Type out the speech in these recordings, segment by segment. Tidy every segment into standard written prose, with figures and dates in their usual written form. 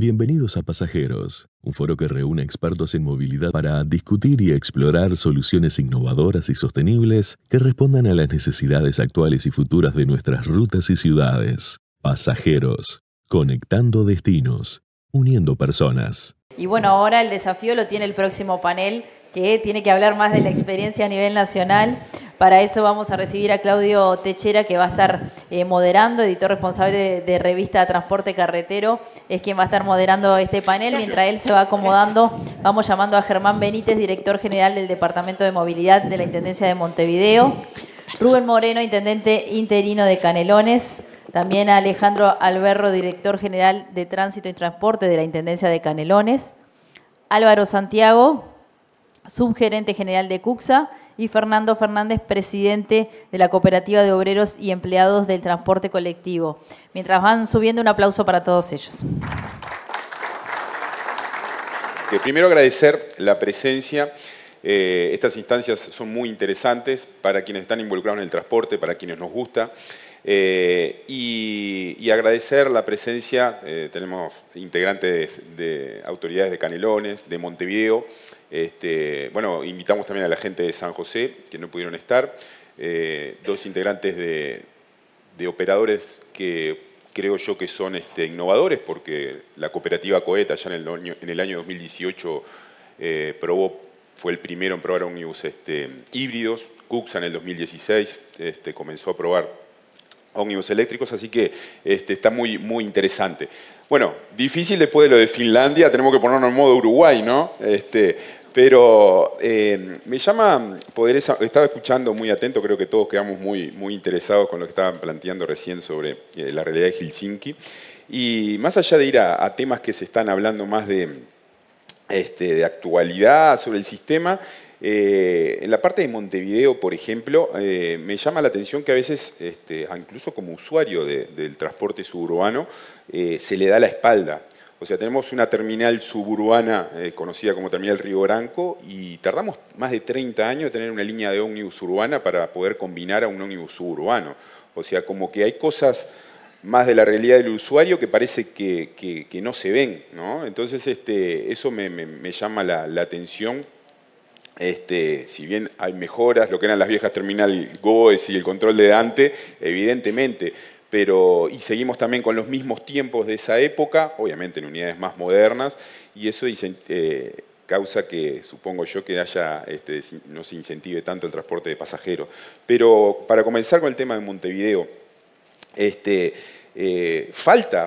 Bienvenidos a Pasajeros, un foro que reúne expertos en movilidad para discutir y explorar soluciones innovadoras y sostenibles que respondan a las necesidades actuales y futuras de nuestras rutas y ciudades. Pasajeros, conectando destinos, uniendo personas. Y bueno, ahora el desafío lo tiene el próximo panel, que tiene que hablar más de la experiencia a nivel nacional. Para eso vamos a recibir a Claudio Techera, que va a estar moderando, editor responsable de revista Transporte Carretero, es quien va a estar moderando este panel. Mientras él se va acomodando, vamos llamando a Germán Benítez, director general del Departamento de Movilidad de la Intendencia de Montevideo, Rubén Moreno, intendente interino de Canelones, también a Alejandro Alberro, director general de Tránsito y Transporte de la Intendencia de Canelones, Álvaro Santiago, subgerente general de CUCSA, y Fernando Fernández, presidente de la Cooperativa de Obreros y Empleados del Transporte Colectivo. Mientras van subiendo, un aplauso para todos ellos. Primero agradecer la presencia. Estas instancias son muy interesantes para quienes están involucrados en el transporte, para quienes nos gusta. Y agradecer la presencia, tenemos integrantes de autoridades de Canelones, de Montevideo. Bueno, invitamos también a la gente de San José, que no pudieron estar. Dos integrantes de operadores que creo yo que son innovadores, porque la cooperativa Coeta ya en el año 2018 fue el primero en probar ómnibus híbridos. CUCSA en el 2016 comenzó a probar ómnibus eléctricos, así que está muy interesante. Bueno, difícil después de lo de Finlandia, tenemos que ponernos en modo Uruguay, ¿no? Pero me llama poder... Estaba escuchando muy atento, creo que todos quedamos muy interesados con lo que estaban planteando recién sobre la realidad de Helsinki. Y más allá de ir a temas que se están hablando más de actualidad sobre el sistema, en la parte de Montevideo, por ejemplo, me llama la atención que a veces, incluso como usuario del transporte suburbano, se le da la espalda. O sea, tenemos una terminal suburbana conocida como Terminal Río Branco y tardamos más de 30 años en tener una línea de ómnibus urbana para poder combinar a un ómnibus suburbano. O sea, como que hay cosas más de la realidad del usuario que parece que no se ven, ¿no? Entonces, eso me llama la atención. Si bien hay mejoras, lo que eran las viejas terminal GOES y el control de Dante, evidentemente, y seguimos también con los mismos tiempos de esa época, obviamente en unidades más modernas, y eso causa que, supongo yo, que no se incentive tanto el transporte de pasajeros. Pero para comenzar con el tema de Montevideo, falta,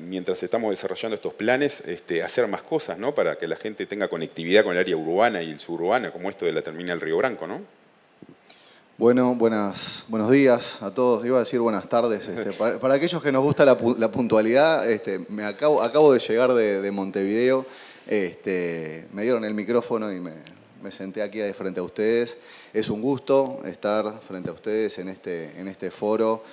mientras estamos desarrollando estos planes, hacer más cosas, ¿no? Para que la gente tenga conectividad con el área urbana y el suburbana, como esto de la terminal Río Branco, ¿no? Bueno, buenos días a todos. Iba a decir buenas tardes. Para aquellos que nos gusta la puntualidad, acabo de llegar de Montevideo. Me dieron el micrófono y me senté aquí frente a ustedes. Es un gusto estar frente a ustedes en este foro,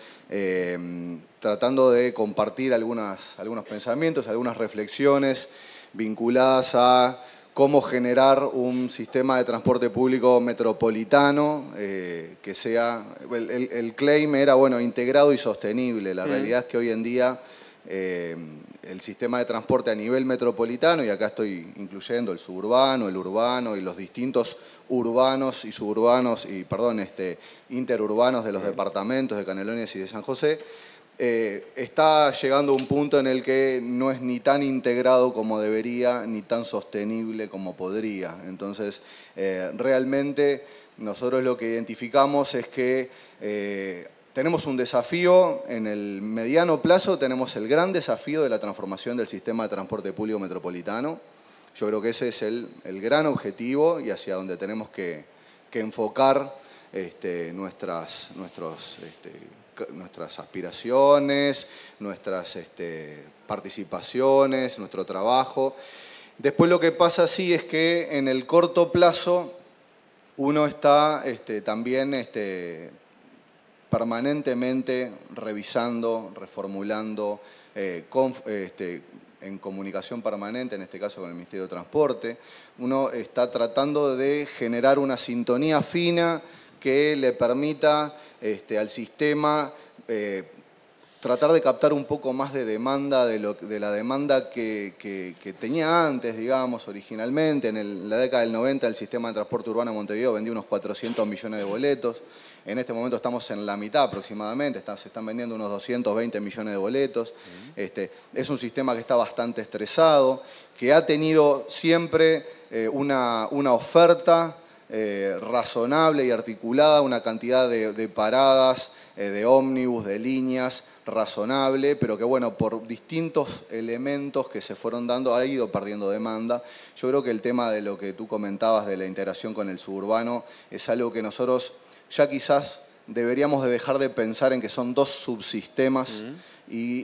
tratando de compartir algunos pensamientos, algunas reflexiones vinculadas a cómo generar un sistema de transporte público metropolitano que sea... El claim era, bueno, integrado y sostenible. La realidad es que hoy en día el sistema de transporte a nivel metropolitano, y acá estoy incluyendo el suburbano, el urbano y los distintos urbanos y suburbanos interurbanos de los departamentos de Canelones y de San José, está llegando a un punto en el que no es ni tan integrado como debería, ni tan sostenible como podría. Entonces, realmente nosotros lo que identificamos es que tenemos un desafío en el mediano plazo, tenemos el gran desafío de la transformación del sistema de transporte público metropolitano. Yo creo que ese es el gran objetivo y hacia donde tenemos que enfocar nuestras aspiraciones, nuestras participaciones, nuestro trabajo. Después lo que pasa sí es que en el corto plazo uno está también permanentemente revisando, reformulando, en comunicación permanente, en este caso con el Ministerio de Transporte. Uno está tratando de generar una sintonía fina que le permita al sistema tratar de captar un poco más de demanda, de la demanda que tenía antes, digamos, originalmente. En la década del 90 el sistema de transporte urbano de Montevideo vendía unos 400 millones de boletos. En este momento estamos en la mitad aproximadamente, se están vendiendo unos 220 millones de boletos. Es un sistema que está bastante estresado, que ha tenido siempre una oferta razonable y articulada, una cantidad de paradas, de ómnibus, de líneas razonable, pero que bueno, por distintos elementos que se fueron dando ha ido perdiendo demanda. Yo creo que el tema de lo que tú comentabas de la integración con el suburbano es algo que nosotros ya quizás deberíamos de dejar de pensar en que son dos subsistemas y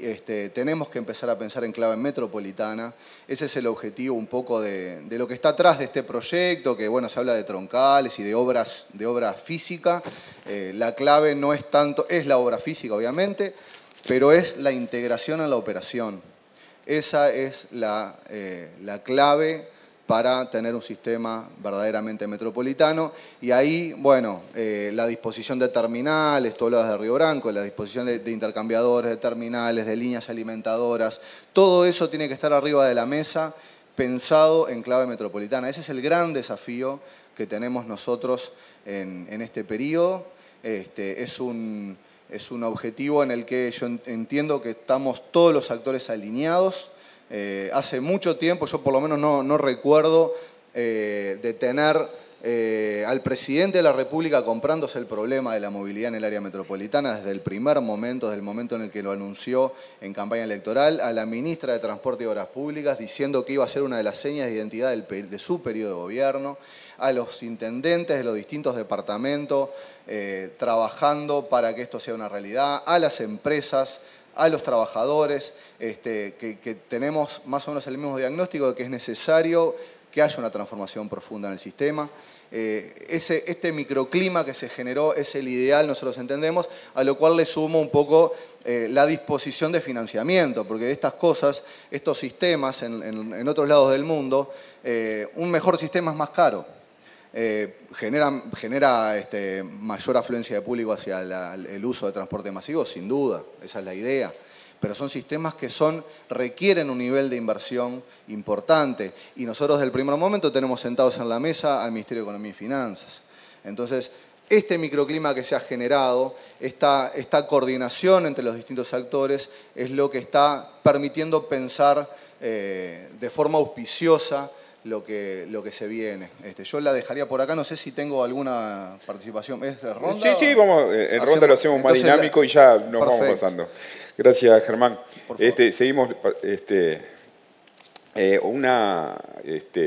tenemos que empezar a pensar en clave metropolitana. Ese es el objetivo un poco de lo que está atrás de este proyecto, que bueno, se habla de troncales y de obra física. La clave no es tanto, es la obra física obviamente, pero es la integración en la operación. Esa es la clave para tener un sistema verdaderamente metropolitano. Y ahí, bueno, la disposición de terminales, tú hablabas de Río Branco, la disposición de intercambiadores, de terminales, de líneas alimentadoras, todo eso tiene que estar arriba de la mesa, pensado en clave metropolitana. Ese es el gran desafío que tenemos nosotros en este periodo. Es un objetivo en el que yo entiendo que estamos todos los actores alineados. Hace mucho tiempo, yo por lo menos no recuerdo de tener al presidente de la República comprándose el problema de la movilidad en el área metropolitana desde el primer momento, desde el momento en el que lo anunció en campaña electoral, a la ministra de Transporte y Obras Públicas diciendo que iba a ser una de las señas de identidad de su periodo de gobierno, a los intendentes de los distintos departamentos trabajando para que esto sea una realidad, a las empresas, a los trabajadores, que tenemos más o menos el mismo diagnóstico de que es necesario que haya una transformación profunda en el sistema. Este microclima que se generó es el ideal, nosotros entendemos, a lo cual le sumo un poco la disposición de financiamiento, porque de estas cosas, estos sistemas en otros lados del mundo, un mejor sistema es más caro. Genera mayor afluencia de público hacia el uso de transporte masivo, sin duda, esa es la idea. Pero son sistemas que requieren un nivel de inversión importante. Y nosotros desde el primer momento tenemos sentados en la mesa al Ministerio de Economía y Finanzas. Entonces, este microclima que se ha generado, esta coordinación entre los distintos actores, es lo que está permitiendo pensar de forma auspiciosa lo que se viene. Yo la dejaría por acá, no sé si tengo alguna participación. ¿Es de ronda? Sí, vamos, en ronda lo hacemos más dinámico y ya nos vamos pasando. Gracias, Germán. Seguimos,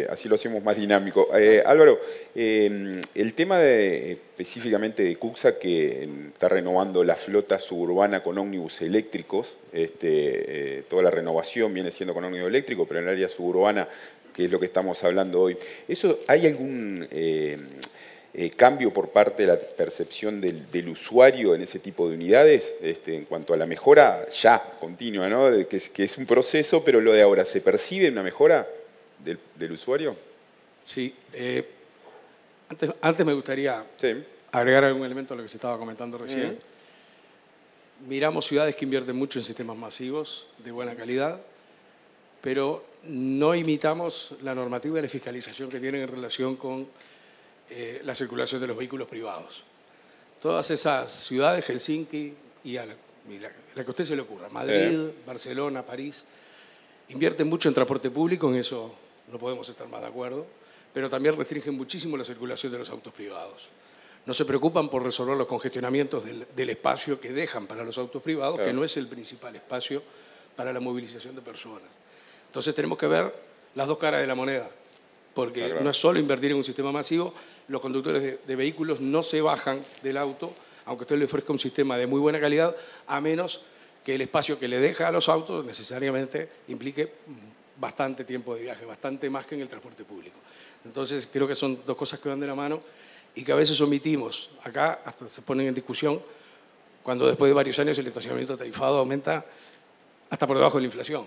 así lo hacemos más dinámico. Álvaro, el tema específicamente de Cuxa, que está renovando la flota suburbana con ómnibus eléctricos, toda la renovación viene siendo con ómnibus eléctrico, pero en el área suburbana, que es lo que estamos hablando hoy, ¿hay algún cambio por parte de la percepción del usuario en ese tipo de unidades en cuanto a la mejora ya continua, ¿no? que es un proceso, pero lo de ahora, ¿se percibe una mejora del usuario? Sí. Antes me gustaría agregar algún elemento a lo que se estaba comentando recién. Miramos ciudades que invierten mucho en sistemas masivos de buena calidad, pero no imitamos la normativa y la fiscalización que tienen en relación con la circulación de los vehículos privados. Todas esas ciudades, Helsinki y la que a usted se le ocurra, Madrid, Barcelona, París, invierten mucho en transporte público, en eso no podemos estar más de acuerdo, pero también restringen muchísimo la circulación de los autos privados. No se preocupan por resolver los congestionamientos del espacio que dejan para los autos privados, que no es el principal espacio para la movilización de personas. Entonces tenemos que ver las dos caras de la moneda, porque no es solo invertir en un sistema masivo, los conductores de vehículos no se bajan del auto, aunque usted le ofrezca un sistema de muy buena calidad, a menos que el espacio que le deja a los autos necesariamente implique bastante tiempo de viaje, bastante más que en el transporte público. Entonces creo que son dos cosas que van de la mano y que a veces omitimos. Acá hasta se ponen en discusión cuando después de varios años el estacionamiento tarifado aumenta hasta por debajo de la inflación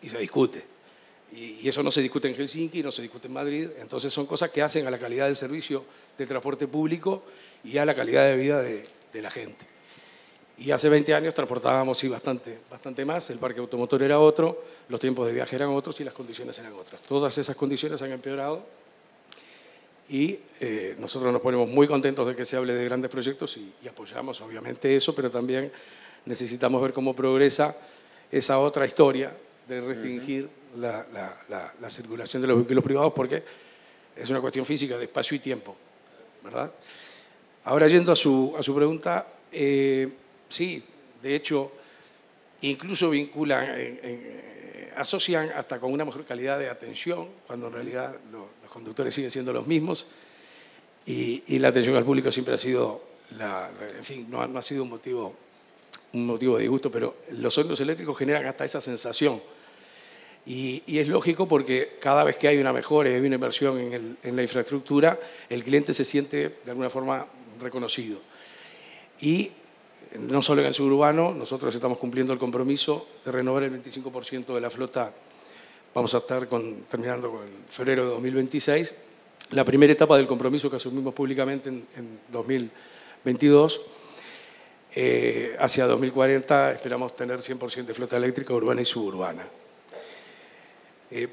y se discute. Y eso no se discute en Helsinki, no se discute en Madrid. Entonces son cosas que hacen a la calidad del servicio del transporte público y a la calidad de vida de la gente. Y hace 20 años transportábamos sí, bastante más, el parque automotor era otro, los tiempos de viaje eran otros y las condiciones eran otras. Todas esas condiciones han empeorado y nosotros nos ponemos muy contentos de que se hable de grandes proyectos y apoyamos obviamente eso, pero también necesitamos ver cómo progresa esa otra historia de restringir la circulación de los vehículos privados, porque es una cuestión física de espacio y tiempo, ¿verdad? Ahora, yendo a su pregunta, sí, de hecho, incluso vinculan, asocian hasta con una mejor calidad de atención, cuando en realidad los conductores siguen siendo los mismos, y la atención al público siempre ha sido, en fin, no ha sido un motivo de disgusto, pero los sonidos eléctricos generan hasta esa sensación. Y es lógico porque cada vez que hay una mejora y hay una inversión en la infraestructura, el cliente se siente de alguna forma reconocido. Y no solo en el suburbano, nosotros estamos cumpliendo el compromiso de renovar el 25% de la flota. Vamos a estar terminando con febrero de 2026. La primera etapa del compromiso que asumimos públicamente en 2022. Hacia 2040 esperamos tener 100% de flota eléctrica urbana y suburbana.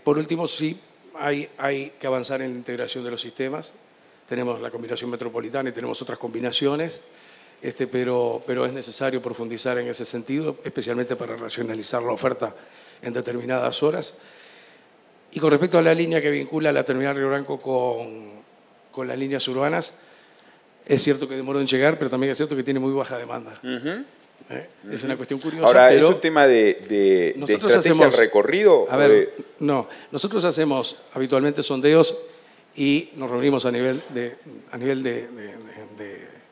Por último, sí, hay que avanzar en la integración de los sistemas. Tenemos la combinación metropolitana y tenemos otras combinaciones, pero es necesario profundizar en ese sentido, especialmente para racionalizar la oferta en determinadas horas. Y con respecto a la línea que vincula la terminal Río Branco con las líneas urbanas, es cierto que demoró en llegar, pero también es cierto que tiene muy baja demanda. Es una cuestión curiosa. Ahora, pero ¿es un tema de estrategia del recorrido? A ver, no. Nosotros hacemos habitualmente sondeos y nos reunimos a nivel de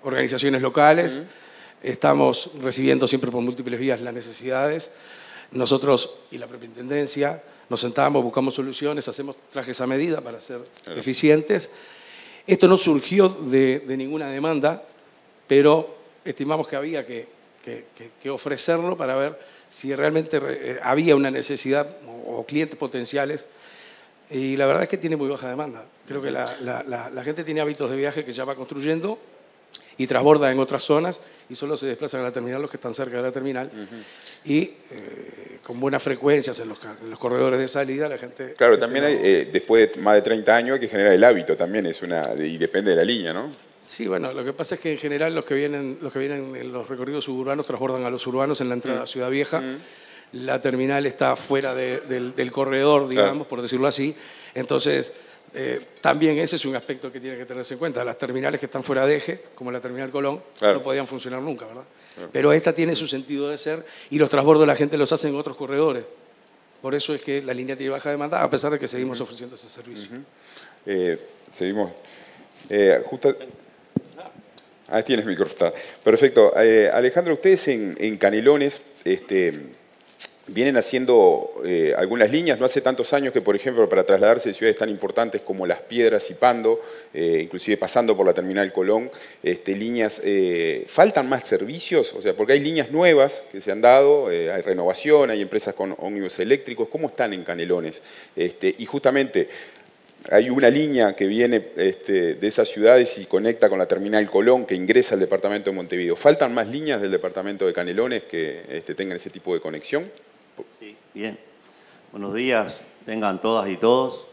organizaciones locales. Estamos recibiendo siempre por múltiples vías las necesidades. Nosotros y la propia Intendencia nos sentamos, buscamos soluciones, hacemos trajes a medida para ser eficientes. Esto no surgió de ninguna demanda, pero estimamos que había que ofrecerlo para ver si realmente había una necesidad o clientes potenciales. Y la verdad es que tiene muy baja demanda. Creo que la gente tiene hábitos de viaje que ya va construyendo y transborda en otras zonas y solo se desplazan a la terminal los que están cerca de la terminal. Y con buenas frecuencias en los corredores de salida la gente... Claro, también hay, después de más de 30 años hay que generar el hábito también, y depende de la línea, ¿no? Sí, bueno, lo que pasa es que en general los que vienen en los recorridos suburbanos transbordan a los urbanos en la entrada a Ciudad Vieja. La terminal está fuera del corredor, digamos, por decirlo así. Entonces, también ese es un aspecto que tiene que tenerse en cuenta. Las terminales que están fuera de eje, como la terminal Colón, no podían funcionar nunca, ¿verdad? Pero esta tiene su sentido de ser y los transbordos la gente los hace en otros corredores. Por eso es que la línea tiene baja demanda, a pesar de que seguimos ofreciendo ese servicio. Seguimos. Tienes micrófono. Perfecto. Alejandro, ustedes en Canelones vienen haciendo algunas líneas, no hace tantos años que, por ejemplo, para trasladarse de ciudades tan importantes como Las Piedras y Pando, inclusive pasando por la terminal Colón, líneas, ¿faltan más servicios? O sea, porque hay líneas nuevas que se han dado, hay renovación, hay empresas con ómnibus eléctricos, ¿cómo están en Canelones? Y justamente... hay una línea que viene de esas ciudades y conecta con la terminal Colón, que ingresa al departamento de Montevideo. ¿Faltan más líneas del departamento de Canelones que tengan ese tipo de conexión? Sí, bien. Buenos días, tengan todas y todos.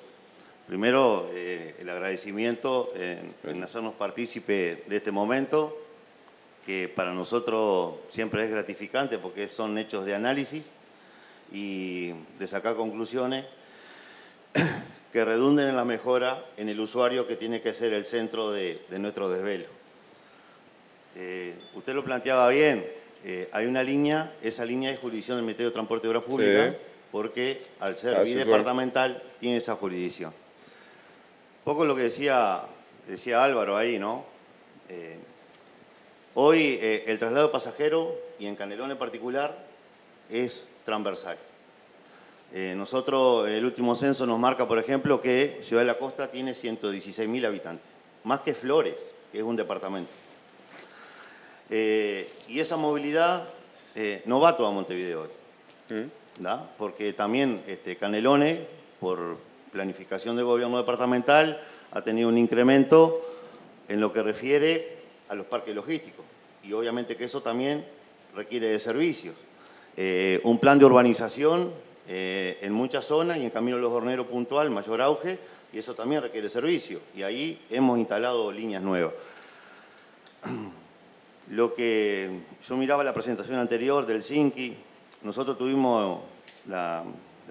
Primero, el agradecimiento en hacernos partícipe de este momento, que para nosotros siempre es gratificante porque son hechos de análisis y de sacar conclusiones que redunden en la mejora en el usuario, que tiene que ser el centro de nuestro desvelo. Usted lo planteaba bien, hay una línea, esa línea es jurisdicción del Ministerio de Transporte y Obras Públicas, porque al ser bidepartamental tiene esa jurisdicción. Un poco lo que decía Álvaro ahí, ¿no? Hoy el traslado pasajero, y en Canelones en particular, es transversal. Nosotros, el último censo nos marca, por ejemplo, que Ciudad de la Costa tiene 116.000 habitantes, más que Flores, que es un departamento. Y esa movilidad no va a toda Montevideo hoy, ¿da? Porque también Canelones, por planificación de gobierno departamental, ha tenido un incremento en lo que refiere a los parques logísticos. Y obviamente que eso también requiere de servicios. Un plan de urbanización en muchas zonas y en Camino de los Horneros puntual, mayor auge, y eso también requiere servicio. Y ahí hemos instalado líneas nuevas. Lo que yo miraba la presentación anterior del Sinqui, nosotros tuvimos la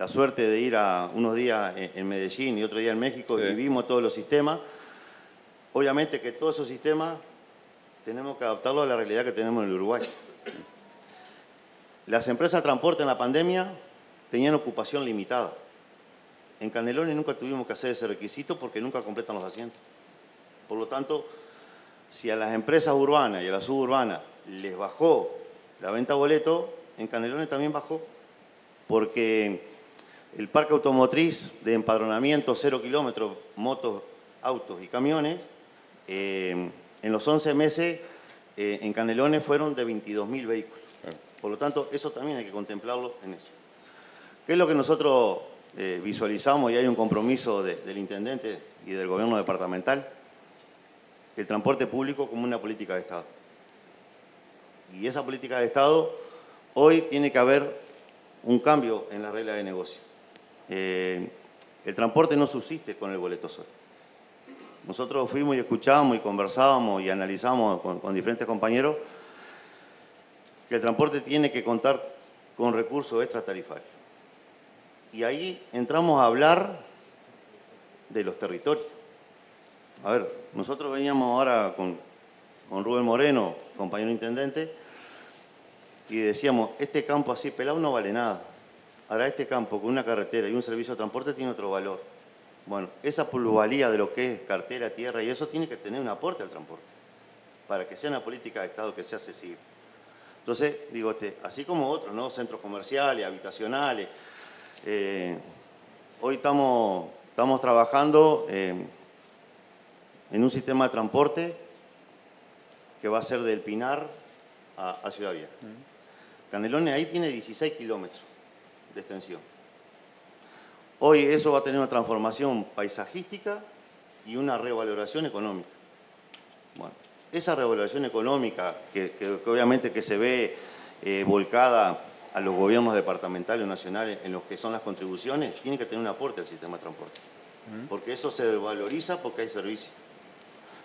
suerte de ir a unos días en Medellín y otro día en México, sí, y vimos todos los sistemas. Obviamente que todos esos sistemas tenemos que adaptarlos a la realidad que tenemos en el Uruguay. Las empresas de transporte en la pandemia tenían ocupación limitada. En Canelones nunca tuvimos que hacer ese requisito porque nunca completan los asientos. Por lo tanto, si a las empresas urbanas y a las suburbanas les bajó la venta de boletos, en Canelones también bajó, porque el parque automotriz de empadronamiento 0 kilómetros, motos, autos y camiones, en los 11 meses en Canelones fueron de 22.000 vehículos. Por lo tanto, eso también hay que contemplarlo en eso. ¿Qué es lo que nosotros visualizamos y hay un compromiso del intendente y del gobierno departamental? El transporte público como una política de Estado. Y esa política de Estado, hoy tiene que haber un cambio en la regla de negocio. El transporte no subsiste con el boleto solo. Nosotros fuimos y escuchamos y conversábamos y analizamos con diferentes compañeros que el transporte tiene que contar con recursos extratarifarios. Y ahí entramos a hablar de los territorios. A ver, nosotros veníamos ahora con Rubén Moreno, compañero intendente, y decíamos, este campo así pelado no vale nada. Ahora este campo con una carretera y un servicio de transporte tiene otro valor. Bueno, esa plusvalía de lo que es cartera, tierra y eso tiene que tener un aporte al transporte, para que sea una política de Estado que sea accesible. Entonces, digo, así como otros, ¿no? Centros comerciales, habitacionales. Hoy estamos trabajando en un sistema de transporte que va a ser del Pinar a Ciudad Vieja. Canelones ahí tiene 16 kilómetros de extensión. Hoy eso va a tener una transformación paisajística y una revaloración económica. Bueno, esa revaloración económica que obviamente que se ve volcada a los gobiernos departamentales o nacionales en los que son las contribuciones, tiene que tener un aporte al sistema de transporte. Porque eso se valoriza porque hay servicio.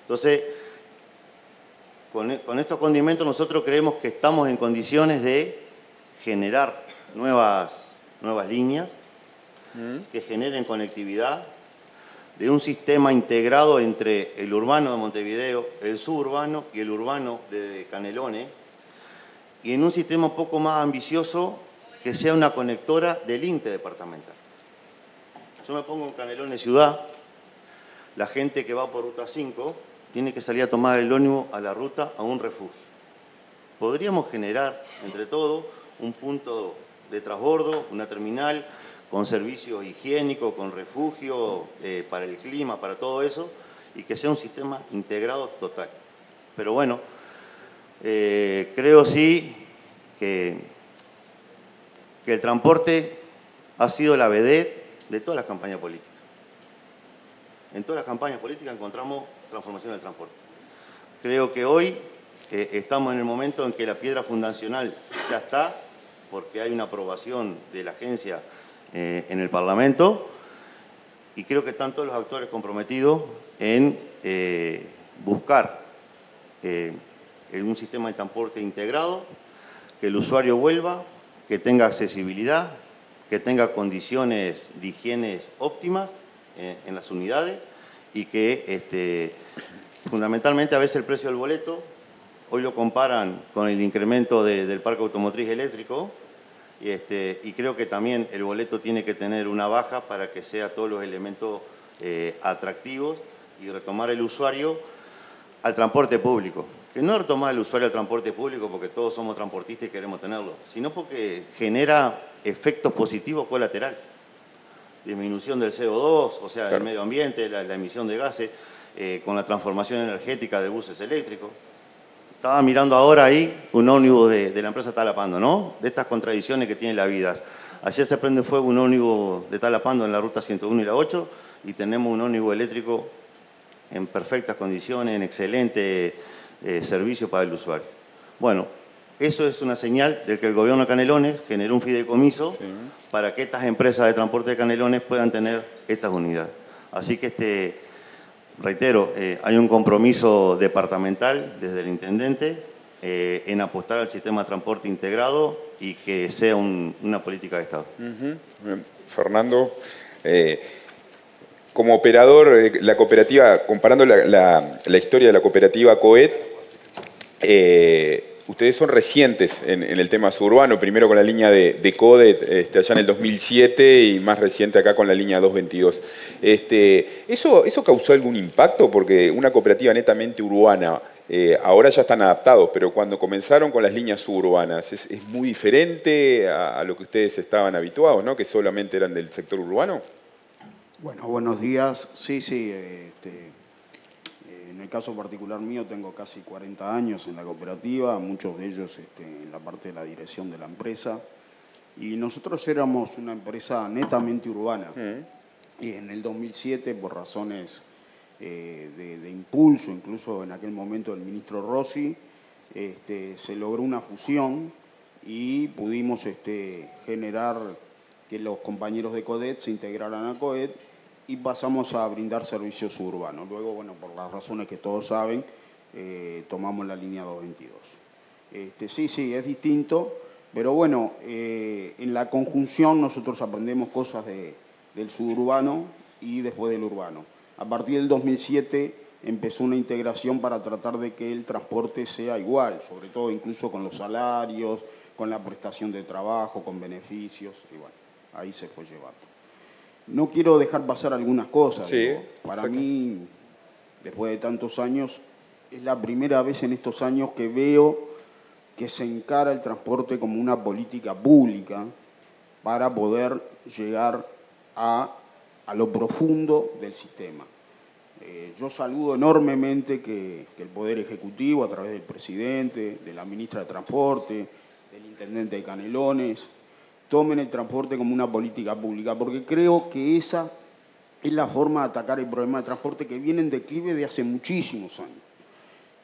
Entonces, con estos condimentos nosotros creemos que estamos en condiciones de generar nuevas líneas que generen conectividad de un sistema integrado entre el urbano de Montevideo, el suburbano y el urbano de Canelones, y en un sistema un poco más ambicioso que sea una conectora del INTE departamental. Yo me pongo en Canelones ciudad, la gente que va por Ruta 5 tiene que salir a tomar el ómnibus a la ruta a un refugio. Podríamos generar, entre todos, un punto de transbordo, una terminal con servicios higiénicos, con refugio para el clima, para todo eso, y que sea un sistema integrado total. Pero bueno, creo sí que el transporte ha sido la vedette de todas las campañas políticas. En todas las campañas políticas encontramos transformación del transporte. Creo que hoy estamos en el momento en que la piedra fundacional ya está, porque hay una aprobación de la agencia en el Parlamento, y creo que están todos los actores comprometidos en buscar un sistema de transporte integrado, que el usuario vuelva, que tenga accesibilidad, que tenga condiciones de higiene óptimas en las unidades y que fundamentalmente a veces el precio del boleto, hoy lo comparan con el incremento del parque automotriz eléctrico y creo que también el boleto tiene que tener una baja para que sea todos los elementos atractivos y retomar el usuario al transporte público. Que no retomar el usuario al transporte público porque todos somos transportistas y queremos tenerlo, sino porque genera efectos positivos colaterales. Disminución del CO2, o sea, del medio ambiente, la emisión de gases, con la transformación energética de buses eléctricos. Estaba mirando ahora ahí un ómnibus de la empresa Talapando, ¿no? De estas contradicciones que tiene la vida. Ayer se prende fuego un ómnibus de Talapando en la ruta 101 y la 8 y tenemos un ómnibus eléctrico en perfectas condiciones, en excelente servicio para el usuario. Bueno, Eso es una señal de que el gobierno de Canelones generó un fideicomiso para que estas empresas de transporte de Canelones puedan tener estas unidades. Así que, reitero, hay un compromiso departamental desde el intendente en apostar al sistema de transporte integrado y que sea una política de Estado. Fernando, como operador, la cooperativa, comparando la historia de la cooperativa COET, ustedes son recientes en el tema suburbano, primero con la línea de CODET allá en el 2007 y más reciente acá con la línea 222. ¿Eso causó algún impacto? Porque una cooperativa netamente urbana, ahora ya están adaptados, pero cuando comenzaron con las líneas suburbanas, ¿es muy diferente a lo que ustedes estaban habituados, ¿no? Que solamente eran del sector urbano? Bueno, buenos días. Sí, en el caso particular mío tengo casi 40 años en la cooperativa, muchos de ellos en la parte de la dirección de la empresa. Y nosotros éramos una empresa netamente urbana. Y en el 2007, por razones de impulso, incluso en aquel momento del ministro Rossi, se logró una fusión y pudimos generar que los compañeros de CODET se integraran a COET y pasamos a brindar servicios suburbanos. Luego, bueno, por las razones que todos saben, tomamos la línea 222. Sí, es distinto, pero bueno, en la conjunción nosotros aprendemos cosas del suburbano y después del urbano. A partir del 2007 empezó una integración para tratar de que el transporte sea igual, sobre todo incluso con los salarios, con la prestación de trabajo, con beneficios, y bueno, ahí se fue llevando. No quiero dejar pasar algunas cosas. Sí, para mí, después de tantos años, es la primera vez en estos años que veo que se encara el transporte como una política pública para poder llegar a lo profundo del sistema. Yo saludo enormemente que el Poder Ejecutivo, a través del presidente, de la ministra de Transporte, del intendente de Canelones, tomen el transporte como una política pública, porque creo que esa es la forma de atacar el problema de transporte que viene en declive de hace muchísimos años.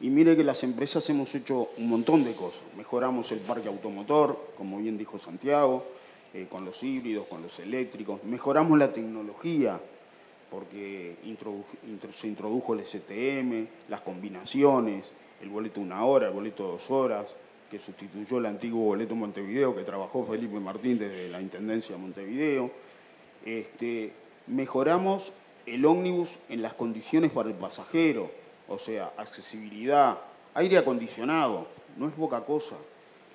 Y mire que las empresas hemos hecho un montón de cosas. Mejoramos el parque automotor, como bien dijo Santiago, con los híbridos, con los eléctricos. Mejoramos la tecnología, porque se introdujo el STM, las combinaciones, el boleto 1 hora, el boleto 2 horas, que sustituyó el antiguo boleto Montevideo, que trabajó Felipe Martín desde la Intendencia de Montevideo. Mejoramos el ómnibus en las condiciones para el pasajero, o sea, accesibilidad, aire acondicionado, no es poca cosa.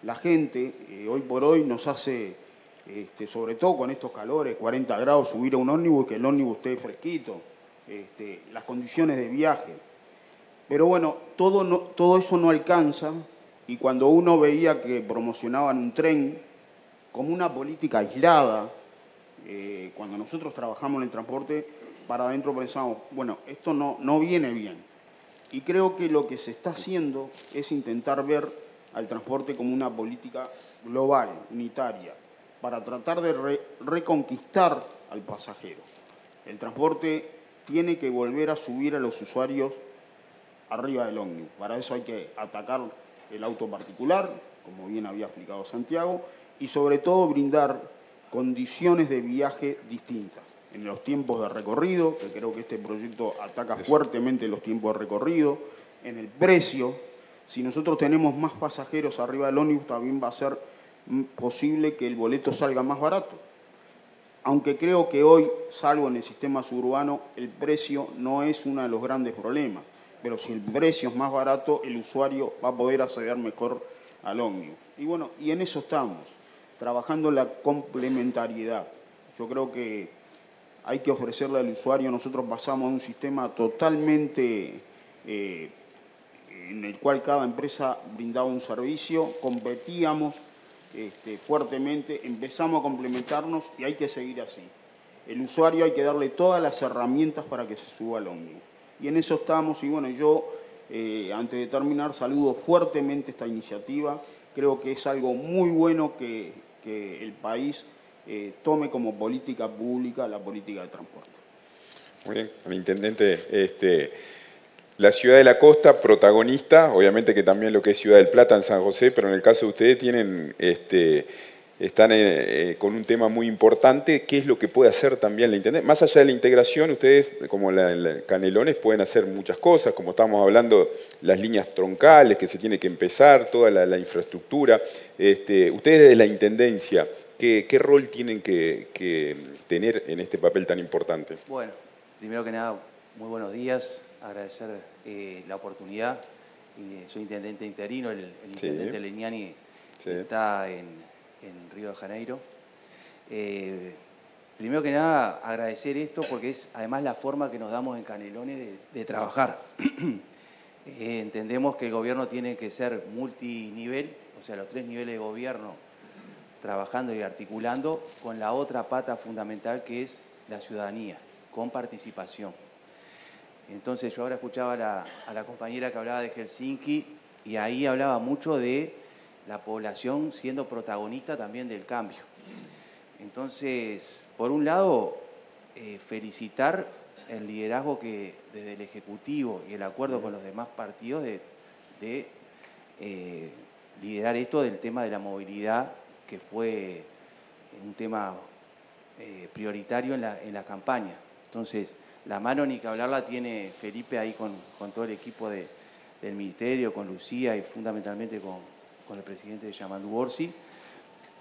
La gente, hoy por hoy, nos hace, sobre todo con estos calores, 40 grados, subir a un ómnibus y que el ómnibus esté fresquito, las condiciones de viaje. Pero bueno, todo eso no alcanza. Y cuando uno veía que promocionaban un tren como una política aislada, cuando nosotros trabajamos en el transporte, para adentro pensamos, bueno, esto no viene bien. Y creo que lo que se está haciendo es intentar ver al transporte como una política global, unitaria, para tratar de reconquistar al pasajero. El transporte tiene que volver a subir a los usuarios arriba del ómnibus. Para eso hay que atacar el auto particular, como bien había explicado Santiago, y sobre todo brindar condiciones de viaje distintas. En los tiempos de recorrido, que creo que este proyecto ataca fuertemente los tiempos de recorrido, en el precio. Si nosotros tenemos más pasajeros arriba del ómnibus, también va a ser posible que el boleto salga más barato. Aunque creo que hoy, salvo en el sistema suburbano, el precio no es uno de los grandes problemas. Pero si el precio es más barato, el usuario va a poder acceder mejor al ómnibus. Y bueno, y en eso estamos, trabajando la complementariedad. Yo creo que hay que ofrecerle al usuario, nosotros pasamos a un sistema totalmente en el cual cada empresa brindaba un servicio, competíamos fuertemente, empezamos a complementarnos y hay que seguir así. El usuario hay que darle todas las herramientas para que se suba al ómnibus. Y en eso estamos, y bueno, yo, antes de terminar, saludo fuertemente esta iniciativa. Creo que es algo muy bueno que el país tome como política pública la política de transporte. Muy bien, el intendente, La ciudad de la costa, protagonista, obviamente que también lo que es Ciudad del Plata en San José, pero en el caso de ustedes tienen, están con un tema muy importante. ¿Qué es lo que puede hacer también la Intendencia? Más allá de la integración, ustedes, como Canelones, pueden hacer muchas cosas, como estábamos hablando, las líneas troncales que se tiene que empezar, toda la infraestructura. Ustedes desde la Intendencia, ¿qué rol tienen que tener en este papel tan importante? Bueno, primero que nada, muy buenos días. Agradecer la oportunidad. Soy intendente interino, el intendente Legnani está en Río de Janeiro. Primero que nada, agradecer esto porque es además la forma que nos damos en Canelones de trabajar. Entendemos que el gobierno tiene que ser multinivel, o sea, los 3 niveles de gobierno trabajando y articulando con la otra pata fundamental que es la ciudadanía, con participación. Entonces yo ahora escuchaba a la compañera que hablaba de Helsinki y ahí hablaba mucho de la población siendo protagonista también del cambio. Entonces, por un lado, felicitar el liderazgo que desde el Ejecutivo y el acuerdo con los demás partidos de liderar esto del tema de la movilidad, que fue un tema prioritario en la campaña. Entonces, la mano ni que hablarla tiene Felipe ahí con todo el equipo del Ministerio, con Lucía y fundamentalmente con el presidente de Yamandu Orsi,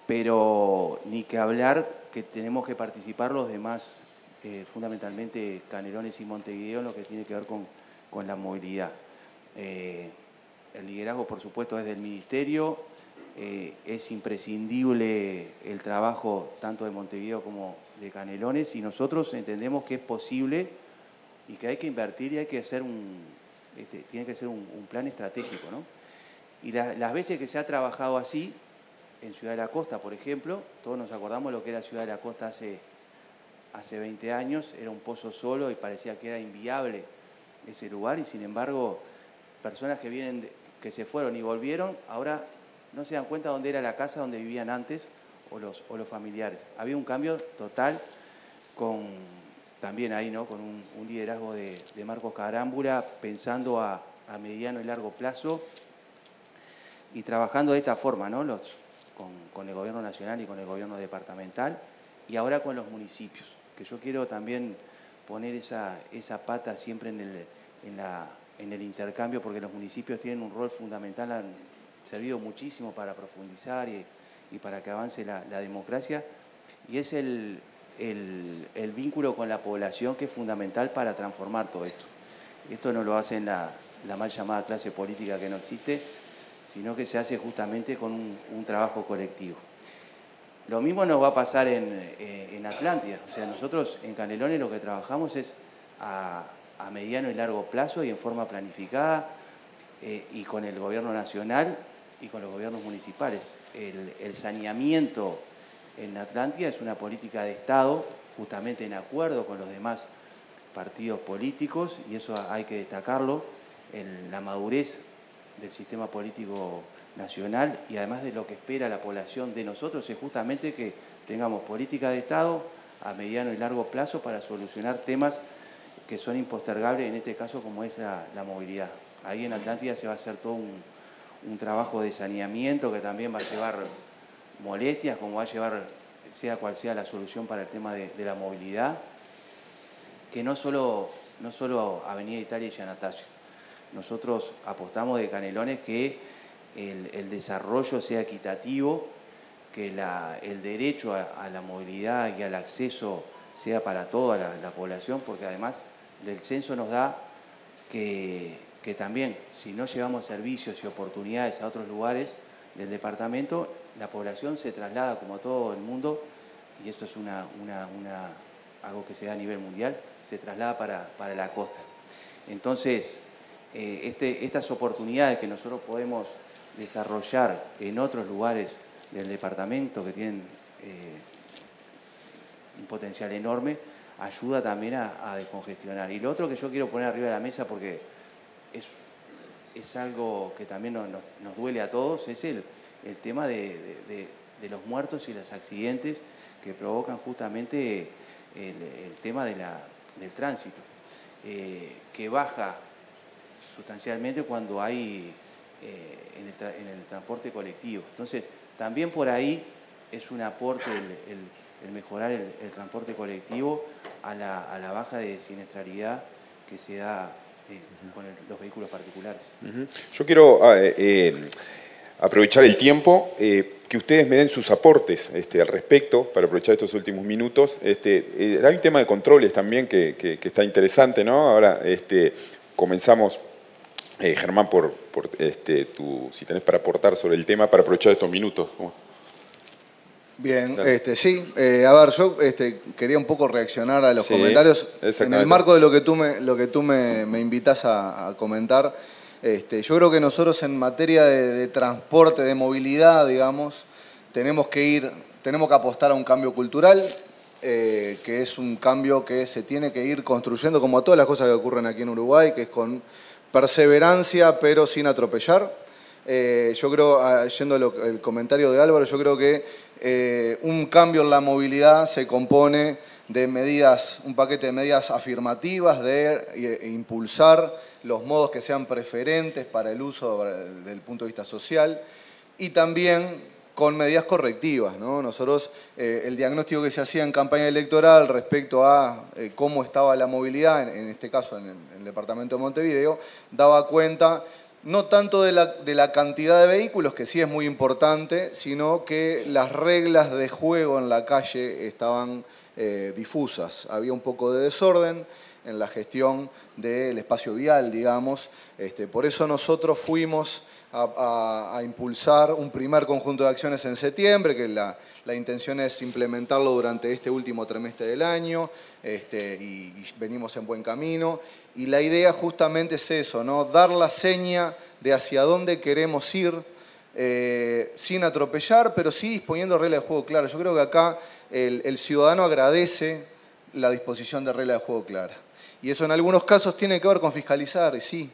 pero ni que hablar que tenemos que participar los demás, fundamentalmente Canelones y Montevideo, en lo que tiene que ver con la movilidad. El liderazgo, por supuesto, es del Ministerio, es imprescindible el trabajo tanto de Montevideo como de Canelones y nosotros entendemos que es posible y que hay que invertir y hay que hacer tiene que ser un plan estratégico, ¿no? Y las veces que se ha trabajado así, en Ciudad de la Costa, por ejemplo, todos nos acordamos lo que era Ciudad de la Costa hace 20 años, era un pozo solo y parecía que era inviable ese lugar y sin embargo, personas que se fueron y volvieron, ahora no se dan cuenta dónde era la casa donde vivían antes o los familiares. Había un cambio total también ahí, ¿no? Con un liderazgo de Marcos Carámbula, pensando a mediano y largo plazo y trabajando de esta forma, ¿no? Con el gobierno nacional y con el gobierno departamental y ahora con los municipios, que yo quiero también poner esa pata siempre en el intercambio porque los municipios tienen un rol fundamental, han servido muchísimo para profundizar y para que avance la democracia y es el vínculo con la población que es fundamental para transformar todo esto. Esto no lo hace la mal llamada clase política que no existe, sino que se hace justamente con un trabajo colectivo. Lo mismo nos va a pasar en Atlántida. O sea, nosotros en Canelones lo que trabajamos es a mediano y largo plazo y en forma planificada y con el gobierno nacional y con los gobiernos municipales. El saneamiento en Atlántida es una política de Estado, justamente en acuerdo con los demás partidos políticos, y eso hay que destacarlo, en la madurez del sistema político nacional y además de lo que espera la población de nosotros es justamente que tengamos política de Estado a mediano y largo plazo para solucionar temas que son impostergables, en este caso como es la movilidad. Ahí en Atlántida se va a hacer todo un trabajo de saneamiento que también va a llevar molestias, como va a llevar, sea cual sea la solución para el tema de la movilidad, que no solo Avenida Italia y Giannatasio. Nosotros apostamos de Canelones que el desarrollo sea equitativo, que el derecho a la movilidad y al acceso sea para toda la población, porque además del censo nos da que también, si no llevamos servicios y oportunidades a otros lugares del departamento, la población se traslada como todo el mundo, y esto es algo que se da a nivel mundial, se traslada para la costa. Entonces, estas oportunidades que nosotros podemos desarrollar en otros lugares del departamento que tienen un potencial enorme, ayuda también a descongestionar. Y lo otro que yo quiero poner arriba de la mesa, porque es algo que también nos duele a todos, es el tema de los muertos y los accidentes que provocan justamente el tema del tránsito, que baja sustancialmente cuando hay en el transporte colectivo. Entonces, también por ahí es un aporte el mejorar el transporte colectivo a la baja de siniestralidad que se da con los vehículos particulares. Yo quiero aprovechar el tiempo, que ustedes me den sus aportes al respecto, para aprovechar estos últimos minutos. Hay un tema de controles también que está interesante, ¿no? Ahora comenzamos, Germán, por si tenés para aportar sobre el tema, para aprovechar estos minutos. Bien, sí. A ver, yo quería un poco reaccionar a los comentarios. En el marco de lo que tú me invitas a comentar, yo creo que nosotros en materia de transporte, de movilidad, digamos, tenemos que apostar a un cambio cultural, que es un cambio que se tiene que ir construyendo, como a todas las cosas que ocurren aquí en Uruguay, que es con perseverancia, pero sin atropellar. Yo creo, yendo al comentario de Álvaro, yo creo que un cambio en la movilidad se compone de medidas, un paquete de medidas afirmativas, de impulsar los modos que sean preferentes para el uso desde el punto de vista social, y también con medidas correctivas, ¿no? Nosotros, el diagnóstico que se hacía en campaña electoral respecto a cómo estaba la movilidad, en este caso en el departamento de Montevideo, daba cuenta no tanto de la cantidad de vehículos, que sí es muy importante, sino que las reglas de juego en la calle estaban difusas. Había un poco de desorden en la gestión del espacio vial, digamos. Por eso nosotros fuimos a impulsar un primer conjunto de acciones en septiembre, que la intención es implementarlo durante este último trimestre del año, y venimos en buen camino. Y la idea justamente es eso, ¿no? Dar la seña de hacia dónde queremos ir, sin atropellar, pero sí disponiendo reglas de juego claras. Yo creo que acá el ciudadano agradece la disposición de reglas de juego claras. Y eso en algunos casos tiene que ver con fiscalizar, y sí.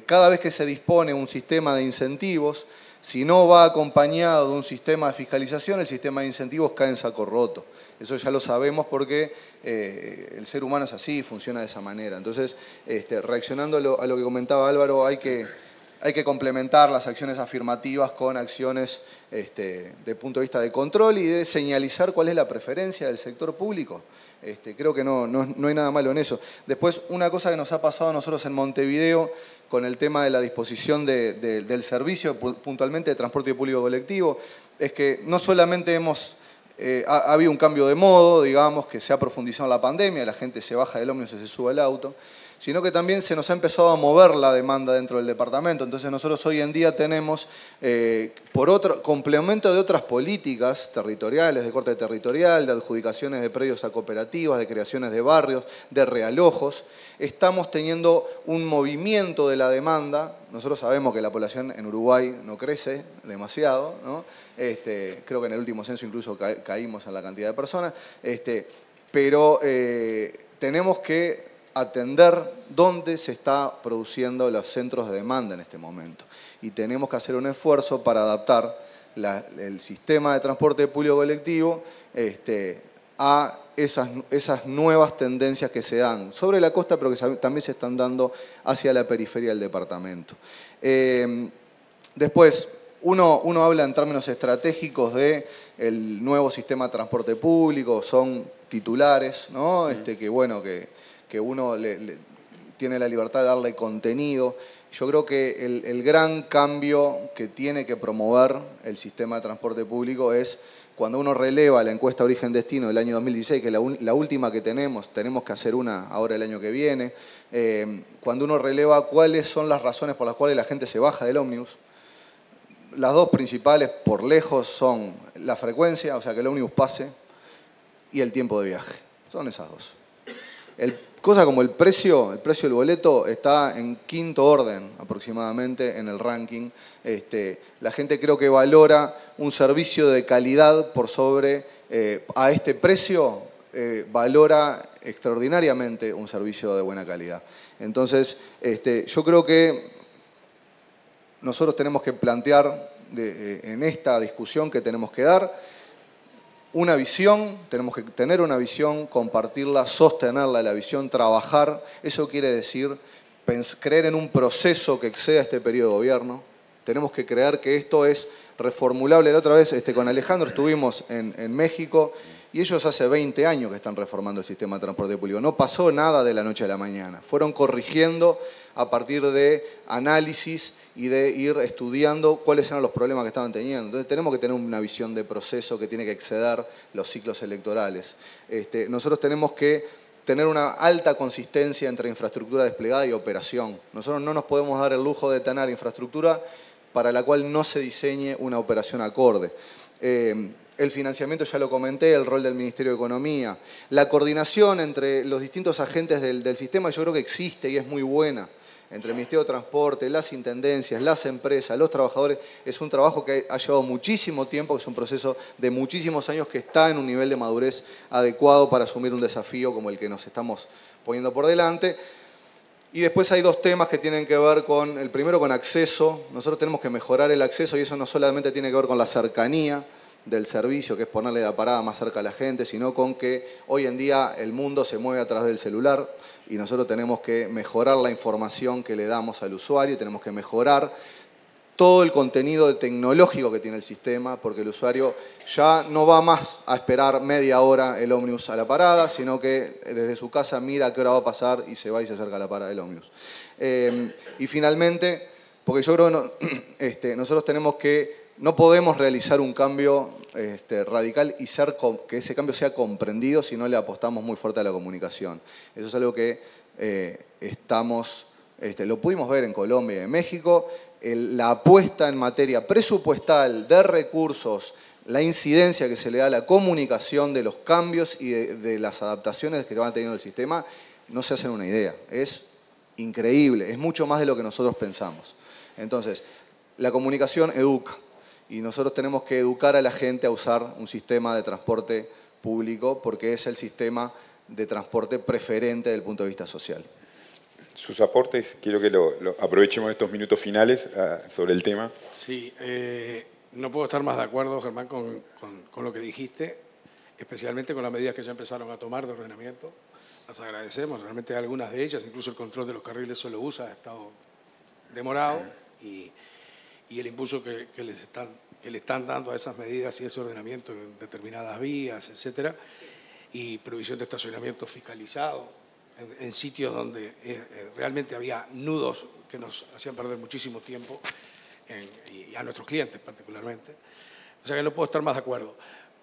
Cada vez que se dispone un sistema de incentivos, si no va acompañado de un sistema de fiscalización, el sistema de incentivos cae en saco roto. Eso ya lo sabemos porque el ser humano es así, funciona de esa manera. Entonces, reaccionando a lo que comentaba Álvaro, hay que complementar las acciones afirmativas con acciones de punto de vista de control y de señalizar cuál es la preferencia del sector público. Creo que no hay nada malo en eso. Después, una cosa que nos ha pasado a nosotros en Montevideo con el tema de la disposición del servicio, puntualmente de transporte público colectivo, es que no solamente ha habido un cambio de modo, digamos, que se ha profundizado en la pandemia, la gente se baja del ómnibus y se sube al auto, sino que también se nos ha empezado a mover la demanda dentro del departamento. Entonces nosotros hoy en día tenemos, por otro complemento de otras políticas territoriales, de corte territorial, de adjudicaciones de predios a cooperativas, de creaciones de barrios, de realojos, estamos teniendo un movimiento de la demanda. Nosotros sabemos que la población en Uruguay no crece demasiado, ¿no? Creo que en el último censo incluso caímos en la cantidad de personas, pero tenemos que atender dónde se está produciendo los centros de demanda en este momento. Y tenemos que hacer un esfuerzo para adaptar el sistema de transporte público colectivo a esas nuevas tendencias que se dan sobre la costa, pero que también se están dando hacia la periferia del departamento. Después, uno habla en términos estratégicos del nuevo sistema de transporte público, son titulares, ¿no? Que bueno, que uno tiene la libertad de darle contenido. Yo creo que el gran cambio que tiene que promover el sistema de transporte público es cuando uno releva la encuesta origen-destino del año 2016, que es la última que tenemos que hacer una ahora el año que viene, cuando uno releva cuáles son las razones por las cuales la gente se baja del ómnibus. Las dos principales por lejos son la frecuencia, o sea que el ómnibus pase, y el tiempo de viaje. Son esas dos. Cosa como el precio del boleto está en quinto orden aproximadamente en el ranking. La gente creo que valora un servicio de calidad por sobre, a este precio, valora extraordinariamente un servicio de buena calidad. Entonces, yo creo que nosotros tenemos que plantear en esta discusión que tenemos que dar una visión, tenemos que tener una visión, compartirla, sostenerla, la visión, trabajar. Eso quiere decir creer en un proceso que exceda este periodo de gobierno. Tenemos que creer que esto es reformulable. La otra vez con Alejandro estuvimos en México y ellos hace 20 años que están reformando el sistema de transporte público. No pasó nada de la noche a la mañana. Fueron corrigiendo a partir de análisis y de ir estudiando cuáles eran los problemas que estaban teniendo. Entonces tenemos que tener una visión de proceso que tiene que exceder los ciclos electorales. Nosotros tenemos que tener una alta consistencia entre infraestructura desplegada y operación. Nosotros no nos podemos dar el lujo de tener infraestructura para la cual no se diseñe una operación acorde. El financiamiento ya lo comenté, el rol del Ministerio de Economía. La coordinación entre los distintos agentes del sistema yo creo que existe y es muy buena. Entre el Ministerio de Transporte, las intendencias, las empresas, los trabajadores. Es un trabajo que ha llevado muchísimo tiempo, que es un proceso de muchísimos años que está en un nivel de madurez adecuado para asumir un desafío como el que nos estamos poniendo por delante. Y después hay dos temas que tienen que ver con, el primero con acceso. Nosotros tenemos que mejorar el acceso y eso no solamente tiene que ver con la cercanía del servicio, que es ponerle la parada más cerca a la gente, sino con que hoy en día el mundo se mueve a través del celular y nosotros tenemos que mejorar la información que le damos al usuario, tenemos que mejorar todo el contenido tecnológico que tiene el sistema, porque el usuario ya no va más a esperar media hora el ómnibus a la parada, sino que desde su casa mira a qué hora va a pasar y se va y se acerca a la parada del ómnibus. Y finalmente, porque yo creo que nosotros tenemos que, no podemos realizar un cambio radical y que ese cambio sea comprendido si no le apostamos muy fuerte a la comunicación. Eso es algo que lo pudimos ver en Colombia y en México. La apuesta en materia presupuestal, de recursos, la incidencia que se le da a la comunicación de los cambios y de las adaptaciones que van teniendo el sistema, no se hacen una idea. Es increíble, es mucho más de lo que nosotros pensamos. Entonces, la comunicación educa y nosotros tenemos que educar a la gente a usar un sistema de transporte público porque es el sistema de transporte preferente desde el punto de vista social. Sus aportes, quiero que aprovechemos estos minutos finales sobre el tema. Sí, no puedo estar más de acuerdo, Germán, con lo que dijiste, especialmente con las medidas que ya empezaron a tomar de ordenamiento. Las agradecemos, realmente algunas de ellas, incluso el control de los carriles solo usa, ha estado demorado y el impulso que le están dando a esas medidas y ese ordenamiento en determinadas vías, etcétera, y provisión de estacionamiento fiscalizado en sitios donde realmente había nudos que nos hacían perder muchísimo tiempo y a nuestros clientes particularmente. O sea que no puedo estar más de acuerdo.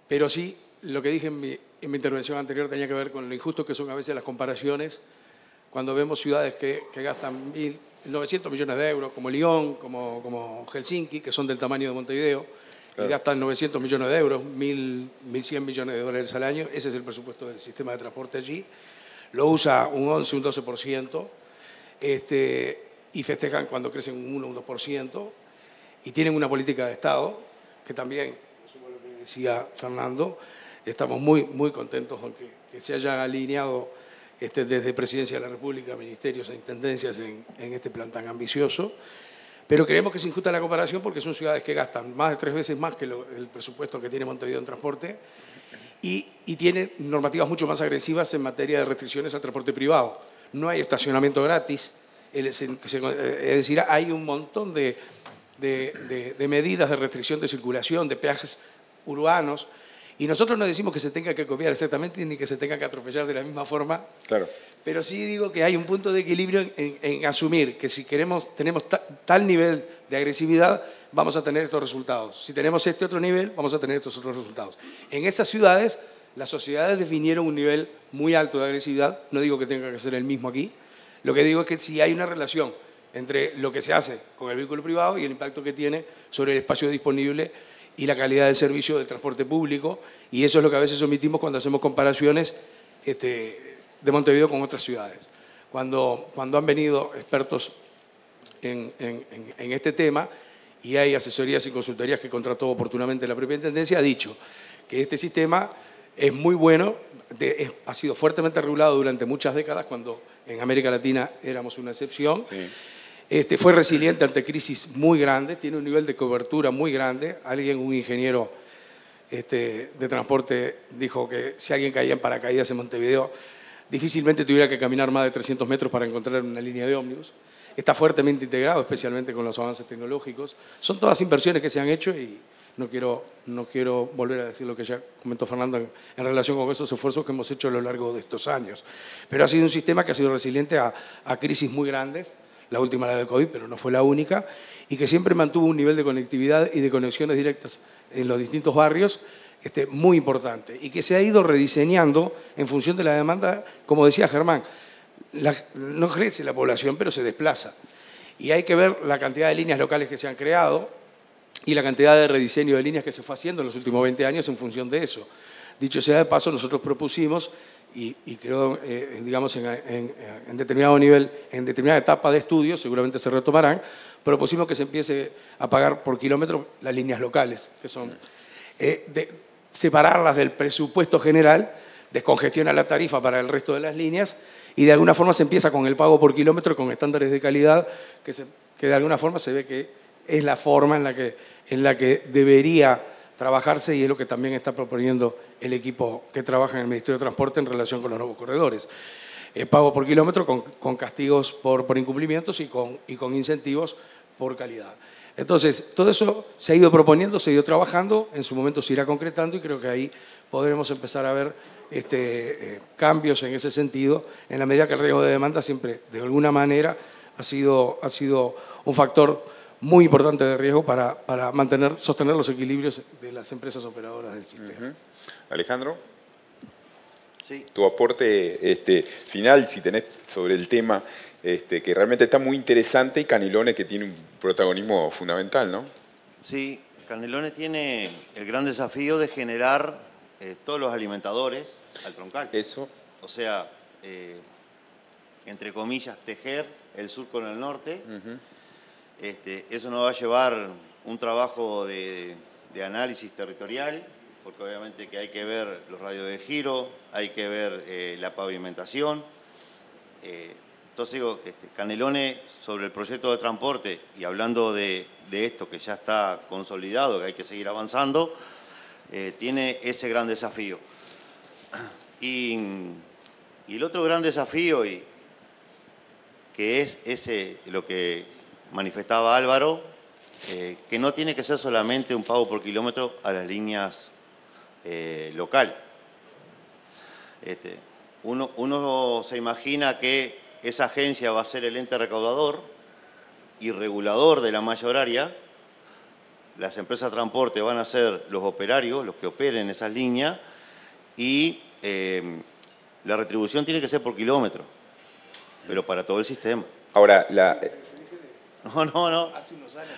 Pero sí, lo que dije en mi intervención anterior tenía que ver con lo injusto que son a veces las comparaciones cuando vemos ciudades que gastan 900 millones de euros, como Lyon, como Helsinki, que son del tamaño de Montevideo, claro, y gastan 900 millones de euros, 1.100 millones de dólares al año. Ese es el presupuesto del sistema de transporte allí. Lo usa un 11, un 12%, y festejan cuando crecen un 1, un 2%, y tienen una política de Estado, que también, resumo lo que decía Fernando, estamos muy, muy contentos con que se haya alineado desde Presidencia de la República, ministerios e intendencias en este plan tan ambicioso, pero creemos que es injusta la comparación porque son ciudades que gastan más de 3 veces más que el presupuesto que tiene Montevideo en transporte, y tiene normativas mucho más agresivas en materia de restricciones al transporte privado. No hay estacionamiento gratis, es decir, hay un montón de medidas de restricción de circulación, de peajes urbanos, y nosotros no decimos que se tenga que copiar exactamente ni que se tenga que atropellar de la misma forma, claro, pero sí digo que hay un punto de equilibrio en asumir que si tenemos tal nivel de agresividad, vamos a tener estos resultados. Si tenemos este otro nivel, vamos a tener estos otros resultados. En esas ciudades, las sociedades definieron un nivel muy alto de agresividad. No digo que tenga que ser el mismo aquí. Lo que digo es que si hay una relación entre lo que se hace con el vehículo privado y el impacto que tiene sobre el espacio disponible y la calidad del servicio del transporte público. Y eso es lo que a veces omitimos cuando hacemos comparaciones de Montevideo con otras ciudades. Cuando han venido expertos en este tema, y hay asesorías y consultorías que contrató oportunamente la propia Intendencia, ha dicho que este sistema es muy bueno, ha sido fuertemente regulado durante muchas décadas, cuando en América Latina éramos una excepción. Sí. Fue resiliente ante crisis muy grandes, tiene un nivel de cobertura muy grande. Un ingeniero de transporte dijo que si alguien caía en paracaídas en Montevideo, difícilmente tuviera que caminar más de 300 metros para encontrar una línea de ómnibus. Está fuertemente integrado, especialmente con los avances tecnológicos. Son todas inversiones que se han hecho y no quiero volver a decir lo que ya comentó Fernando en relación con esos esfuerzos que hemos hecho a lo largo de estos años. Pero ha sido un sistema que ha sido resiliente a crisis muy grandes, la última la del COVID, pero no fue la única, y que siempre mantuvo un nivel de conectividad y de conexiones directas en los distintos barrios muy importante, y que se ha ido rediseñando en función de la demanda, como decía Germán. No crece la población, pero se desplaza. Y hay que ver la cantidad de líneas locales que se han creado y la cantidad de rediseño de líneas que se fue haciendo en los últimos 20 años en función de eso. Dicho sea de paso, nosotros propusimos, y creo, digamos, en determinado nivel, en determinada etapa de estudio, seguramente se retomarán, propusimos que se empiece a pagar por kilómetro las líneas locales, que son separarlas del presupuesto general, descongestionar la tarifa para el resto de las líneas, y de alguna forma se empieza con el pago por kilómetro con estándares de calidad que de alguna forma se ve que es la forma en la que debería trabajarse, y es lo que también está proponiendo el equipo que trabaja en el Ministerio de Transporte en relación con los nuevos corredores. Pago por kilómetro con castigos por incumplimientos y con incentivos por calidad. Entonces, todo eso se ha ido proponiendo, se ha ido trabajando, en su momento se irá concretando, y creo que ahí podremos empezar a ver cambios en ese sentido, en la medida que el riesgo de demanda siempre, de alguna manera, ha sido un factor muy importante de riesgo para sostener los equilibrios de las empresas operadoras del sistema. Alejandro, sí. Tu aporte final, si tenés, sobre el tema, que realmente está muy interesante, y Canelones, que tiene un protagonismo fundamental, ¿no? Sí, Canelones tiene el gran desafío de generar todos los alimentadores al troncal. Eso. O sea, entre comillas, tejer el sur con el norte. Eso nos va a llevar un trabajo de análisis territorial, porque obviamente que hay que ver los radios de giro, hay que ver la pavimentación. Entonces digo, Canelones, sobre el proyecto de transporte, y hablando de esto que ya está consolidado, que hay que seguir avanzando, tiene ese gran desafío. Y el otro gran desafío, que es lo que manifestaba Álvaro, que no tiene que ser solamente un pago por kilómetro a las líneas locales. Uno se imagina que esa agencia va a ser el ente recaudador y regulador de la malla horaria. Las empresas de transporte van a ser los operarios, los que operen esas líneas, y la retribución tiene que ser por kilómetro, pero para todo el sistema. Ahora, No. Hace unos años.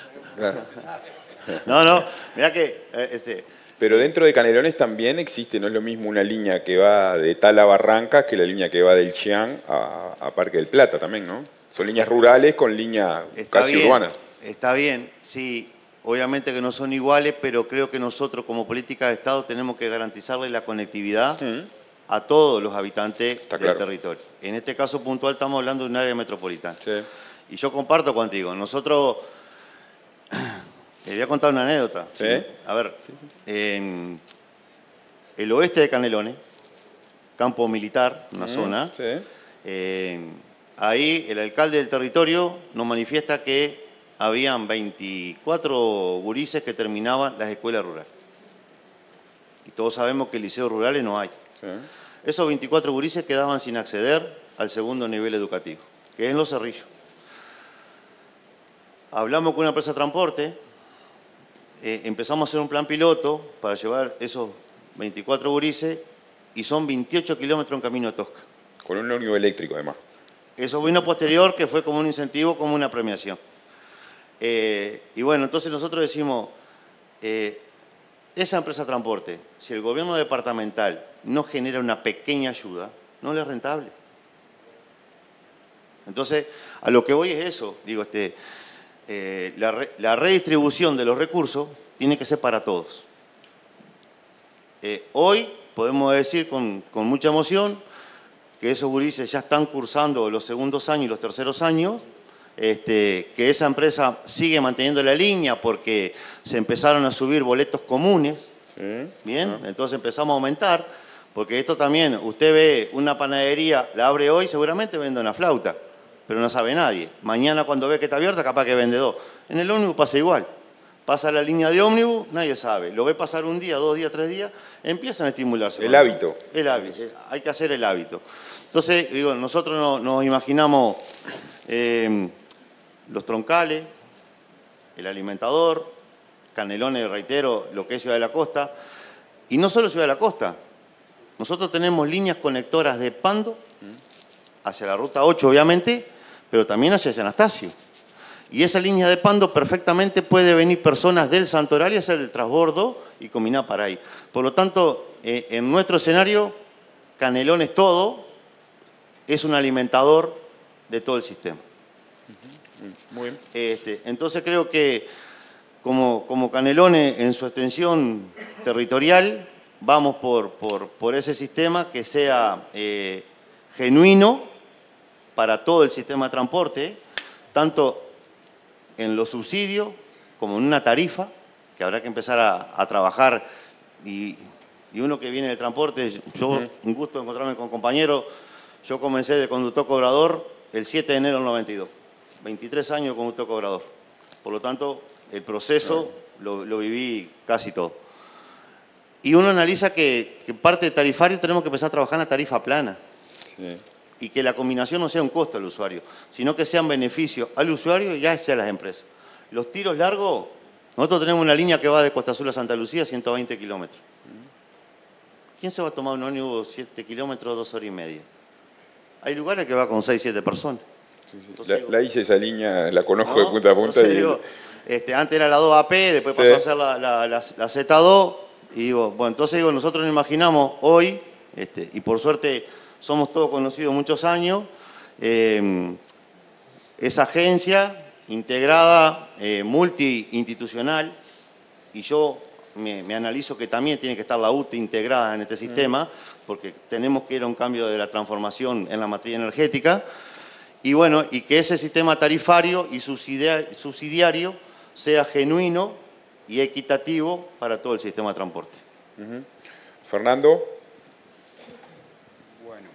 No, mirá que... Pero dentro de Canelones también existe, no es lo mismo una línea que va de Tal a Barrancas que la línea que va del Chiang a Parque del Plata también, ¿no? Son líneas rurales con línea casi urbana. Está bien, sí. Obviamente que no son iguales, pero creo que nosotros como política de Estado tenemos que garantizarle la conectividad a todos los habitantes del territorio. En este caso puntual estamos hablando de un área metropolitana. Sí. Y yo comparto contigo. Nosotros... Les voy a contar una anécdota. ¿Sí? A ver, en el oeste de Canelones, campo militar, una zona, ahí el alcalde del territorio nos manifiesta que habían 24 gurises que terminaban las escuelas rurales. Y todos sabemos que liceos rurales no hay. Sí. Esos 24 gurises quedaban sin acceder al segundo nivel educativo, que es en Los Cerrillos. Hablamos con una empresa de transporte, empezamos a hacer un plan piloto para llevar esos 24 gurises, y son 28 kilómetros en camino a Tosca. Con un ómnibus eléctrico, además. Eso vino posterior, que fue como un incentivo, como una premiación. Y bueno, entonces nosotros decimos, esa empresa de transporte, si el gobierno departamental no genera una pequeña ayuda, no le es rentable. Entonces, a lo que voy es eso, digo, la redistribución de los recursos tiene que ser para todos. Hoy podemos decir con mucha emoción que esos gurises ya están cursando los segundos años y los terceros años, que esa empresa sigue manteniendo la línea porque se empezaron a subir boletos comunes, ¿bien? Entonces empezamos a aumentar, Porque esto también, usted ve una panadería, la abre hoy, seguramente vende una flauta, pero no sabe nadie. Mañana cuando ve que está abierta, capaz que vende 2. En el ómnibus pasa igual. Pasa la línea de ómnibus, nadie sabe. Lo ve pasar un día, 2 días, 3 días, empiezan a estimularse. El hábito. El hábito. Hay que hacer el hábito. Entonces, digo, nosotros nos imaginamos los troncales, el alimentador, Canelones, reitero, lo que es Ciudad de la Costa. Y no solo Ciudad de la Costa. Nosotros tenemos líneas conectoras de Pando hacia la ruta 8, obviamente, pero también hacia Anastasio. Y esa línea de Pando perfectamente puede venir personas del Santoral y hacer el transbordo y combinar para ahí. Por lo tanto, en nuestro escenario, Canelones todo es un alimentador de todo el sistema. Muy bien. Entonces creo que como Canelones en su extensión territorial, vamos por ese sistema que sea genuino para todo el sistema de transporte, tanto en los subsidios como en una tarifa, que habrá que empezar a trabajar. Y uno que viene del transporte, yo un gusto encontrarme con compañeros, yo comencé de conductor cobrador el 7 de enero del 92, 23 años de conductor cobrador. Por lo tanto, el proceso lo viví casi todo. Y uno analiza que parte de tarifario tenemos que empezar a trabajar en la tarifa plana. Sí. Y que la combinación no sea un costo al usuario, sino que sean beneficios al usuario y hacia las empresas. Los tiros largos, nosotros tenemos una línea que va de Costa Azul a Santa Lucía, 120 kilómetros. ¿Quién se va a tomar un ómnibus 7 kilómetros, 2 horas y media? Hay lugares que va con 6, 7 personas. Sí, sí. Entonces, La hice esa línea, la conozco de ¿no? punta a punta. Entonces, digo, antes era la 2AP, después pasó a ser la Z2. Y digo, bueno, entonces digo, nosotros nos imaginamos hoy, y por suerte somos todos conocidos muchos años, esa agencia integrada, multiinstitucional, y yo me analizo que también tiene que estar la UTE integrada en este sistema, porque tenemos que ir a un cambio de la transformación en la materia energética, y bueno, y que ese sistema tarifario y subsidiario sea genuino y equitativo para todo el sistema de transporte. Fernando. Bueno,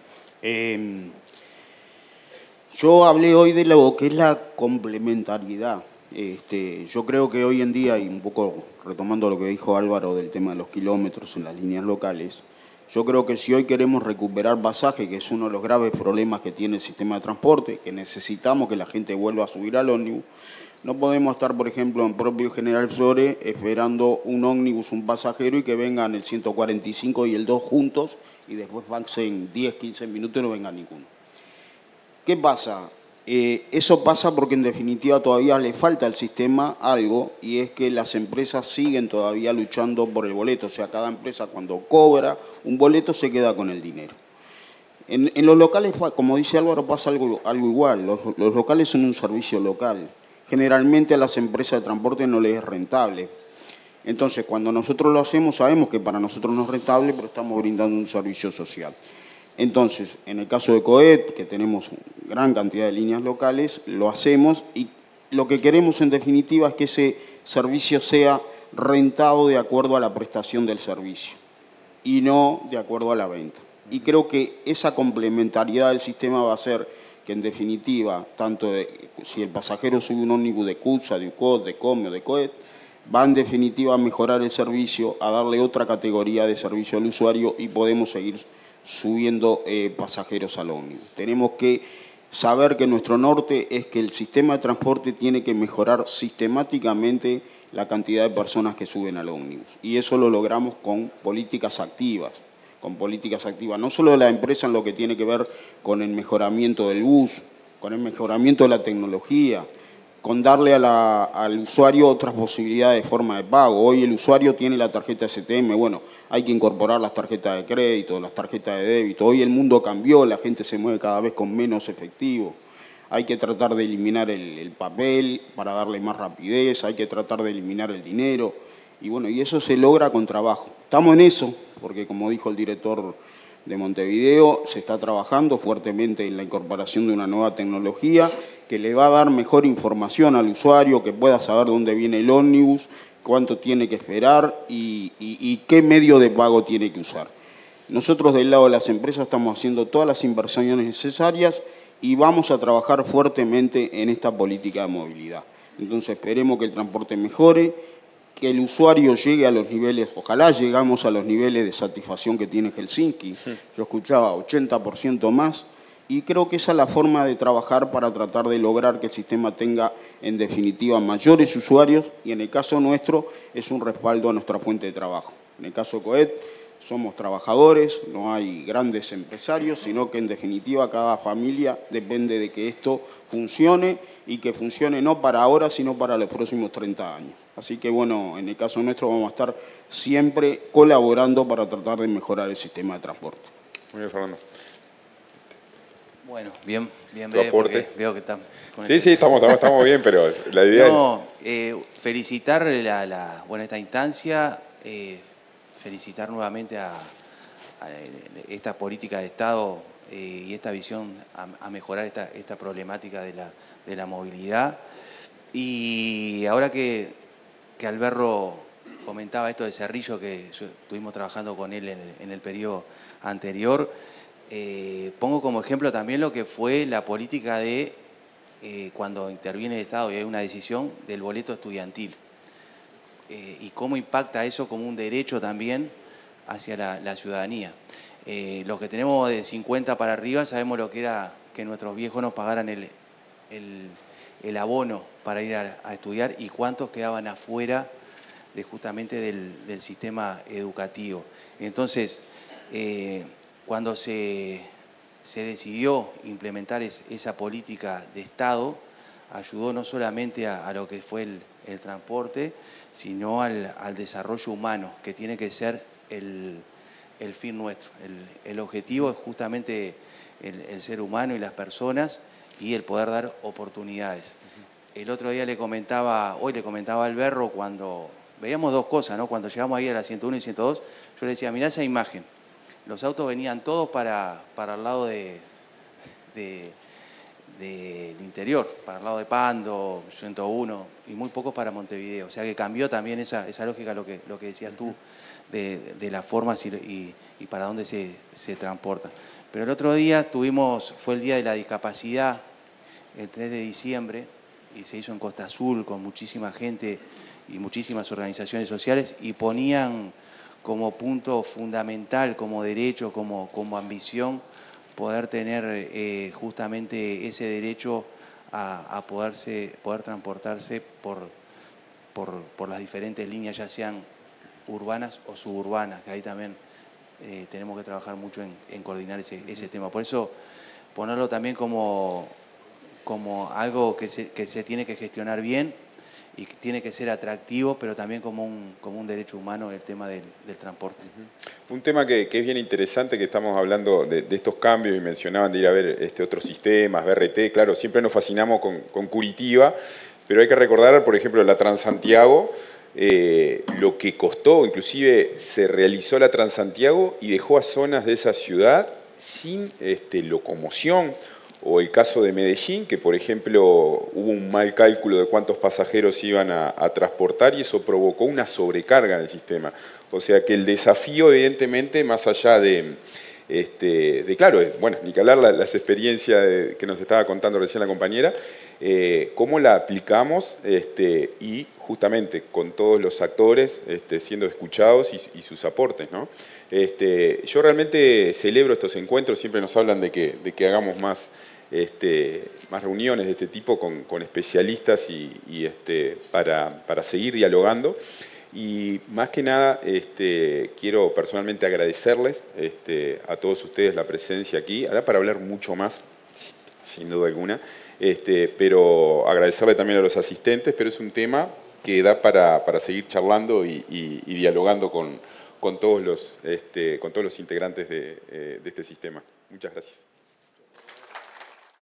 yo hablé hoy de lo que es la complementariedad. Yo creo que hoy en día, y un poco retomando lo que dijo Álvaro del tema de los kilómetros en las líneas locales, yo creo que si hoy queremos recuperar pasaje, que es uno de los graves problemas que tiene el sistema de transporte, que necesitamos que la gente vuelva a subir al ómnibus, no podemos estar, por ejemplo, en propio General Flores esperando un ómnibus, un pasajero, y que vengan el 145 y el 2 juntos y después pasen 10, 15 minutos y no venga ninguno. ¿Qué pasa? Eso pasa porque en definitiva todavía le falta al sistema algo, y es que las empresas siguen todavía luchando por el boleto. O sea, cada empresa cuando cobra un boleto se queda con el dinero. En los locales, como dice Álvaro, pasa algo igual. Los locales son un servicio local. Generalmente a las empresas de transporte no les es rentable. Entonces, cuando nosotros lo hacemos, sabemos que para nosotros no es rentable, pero estamos brindando un servicio social. Entonces, en el caso de COET, que tenemos gran cantidad de líneas locales, lo hacemos, y lo que queremos en definitiva es que ese servicio sea rentado de acuerdo a la prestación del servicio y no de acuerdo a la venta. Y creo que esa complementariedad del sistema va a hacer que en definitiva, tanto si el pasajero sube un ómnibus de CUTSA, de UCOT, de COME o de COET, va en definitiva a mejorar el servicio, a darle otra categoría de servicio al usuario, y podemos seguir subiendo pasajeros al ómnibus. Tenemos que saber que nuestro norte es que el sistema de transporte tiene que mejorar sistemáticamente la cantidad de personas que suben al ómnibus. Y eso lo logramos con políticas activas. No solo de la empresa en lo que tiene que ver con el mejoramiento del bus, con el mejoramiento de la tecnología, con darle al usuario otras posibilidades de forma de pago. Hoy el usuario tiene la tarjeta STM, bueno, hay que incorporar las tarjetas de crédito, las tarjetas de débito. Hoy el mundo cambió, la gente se mueve cada vez con menos efectivo. Hay que tratar de eliminar el papel para darle más rapidez, hay que tratar de eliminar el dinero. Y bueno, y eso se logra con trabajo. Estamos en eso, porque como dijo el director de Montevideo, se está trabajando fuertemente en la incorporación de una nueva tecnología que le va a dar mejor información al usuario, que pueda saber dónde viene el ómnibus, cuánto tiene que esperar y qué medio de pago tiene que usar. Nosotros del lado de las empresas estamos haciendo todas las inversiones necesarias y vamos a trabajar fuertemente en esta política de movilidad. Entonces esperemos que el transporte mejore, que el usuario llegue a los niveles, ojalá llegamos a los niveles de satisfacción que tiene Helsinki. Yo escuchaba 80% más y creo que esa es la forma de trabajar para tratar de lograr que el sistema tenga en definitiva mayores usuarios y en el caso nuestro es un respaldo a nuestra fuente de trabajo. En el caso de Coet somos trabajadores, no hay grandes empresarios, sino que en definitiva cada familia depende de que esto funcione y que funcione no para ahora, sino para los próximos 30 años. Así que bueno, en el caso nuestro vamos a estar siempre colaborando para tratar de mejorar el sistema de transporte. Muy bien, Fernando. Bueno, bien ¿Tu aporte? veo que están... Sí, estamos bien, pero la idea felicitar esta instancia, felicitar nuevamente a esta política de Estado y esta visión a mejorar esta problemática de la movilidad. Y ahora que Alberro comentaba esto de Cerrillo, que estuvimos trabajando con él en el periodo anterior, pongo como ejemplo también lo que fue la política de cuando interviene el Estado y hay una decisión del boleto estudiantil. Y cómo impacta eso como un derecho también hacia la ciudadanía. Los que tenemos de 50 para arriba sabemos lo que era que nuestros viejos nos pagaran el abono para ir a estudiar y cuántos quedaban afuera justamente del sistema educativo. Entonces, cuando se decidió implementar esa política de Estado, ayudó no solamente a lo que fue el transporte, sino al desarrollo humano, que tiene que ser el fin nuestro. El objetivo es justamente el ser humano y las personas y el poder dar oportunidades. El otro día hoy le comentaba al Berro cuando veíamos dos cosas, ¿no? Cuando llegamos ahí a la 101 y 102, yo le decía, mirá esa imagen. Los autos venían todos para el lado del interior, para el lado de Pando, 101, y muy pocos para Montevideo. O sea que cambió también esa lógica, lo que decías tú, de las formas y para dónde se transporta. Pero el otro día fue el Día de la Discapacidad, el 3 de diciembre, y se hizo en Costa Azul con muchísima gente y muchísimas organizaciones sociales, y ponían como punto fundamental, como derecho, como ambición, poder tener justamente ese derecho a poder transportarse por las diferentes líneas, ya sean urbanas o suburbanas, que ahí también tenemos que trabajar mucho en coordinar ese tema. Por eso ponerlo también como algo que se tiene que gestionar bien y que tiene que ser atractivo, pero también como un derecho humano, el tema del transporte. Un tema que es bien interesante, que estamos hablando de estos cambios y mencionaban de ir a ver otros sistemas, BRT, claro, siempre nos fascinamos con Curitiba, pero hay que recordar, por ejemplo, la Transantiago, lo que costó, inclusive se realizó la Transantiago y dejó a zonas de esa ciudad sin locomoción. O el caso de Medellín, que por ejemplo hubo un mal cálculo de cuántos pasajeros iban a transportar y eso provocó una sobrecarga en el sistema. O sea que el desafío, evidentemente, más allá claro, bueno, ni que hablar las experiencias que nos estaba contando recién la compañera, cómo la aplicamos y justamente con todos los actores siendo escuchados y sus aportes, ¿no? Yo realmente celebro estos encuentros, siempre nos hablan de que hagamos más reuniones de este tipo con especialistas para seguir dialogando. Y más que nada quiero personalmente agradecerles a todos ustedes la presencia aquí, da para hablar mucho más, sin duda alguna, pero agradecerle también a los asistentes, pero es un tema que da para seguir charlando y dialogando con todos los integrantes de este sistema. Muchas gracias.